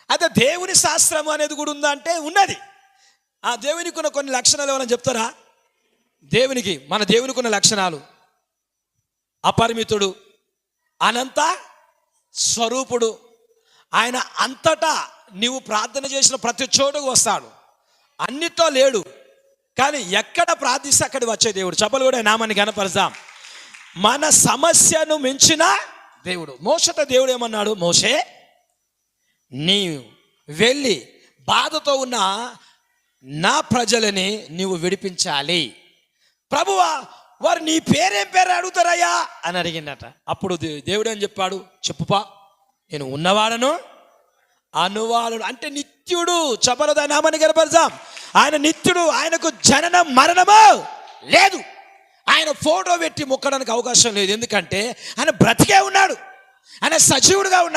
అయితే దేవుని శాస్త్రం అనేది కూడా ఉందా అంటే ఉన్నది. ఆ దేవునికి ఉన్న కొన్ని లక్షణాలు ఏమైనా చెప్తారా? మన దేవునికి ఉన్న లక్షణాలు: అపరిమితుడు, అనంత స్వరూపుడు. ఆయన అంతటా నీవు ప్రార్థన చేసిన ప్రతి చోటుకు వస్తాడు. అన్నిట్లో లేడు, కానీ ఎక్కడ ప్రార్థిస్తే అక్కడ వచ్చే దేవుడు. చెప్పలు కూడా నామాన్ని ఘనపరుద్దాం. మన సమస్యను మించిన దేవుడు. మోషతో దేవుడు ఏమన్నాడు? మోషే, నీవు వెళ్ళి బాధతో ఉన్న నా ప్రజలని నీవు విడిపించాలి. ప్రభువా, వారు నీ పేరేం పేరు అడుగుతారయ్యా అని అడిగిందట. అప్పుడు దేవుడు ఏం చెప్పాడు? చెప్పుపా, నేను ఉన్నవాడను అనువాడు, అంటే నిత్యుడు. చెప్పలదా నామాన్ని గనపరుద్దాం. ఆయన నిత్యుడు, ఆయనకు జనన మరణము లేదు. ఆయన ఫోటో పెట్టి మొక్కడానికి అవకాశం లేదు, ఎందుకంటే ఆయన బ్రతికే ఉన్నాడు, ఆయన సజీవుడుగా ఉన్నాడు.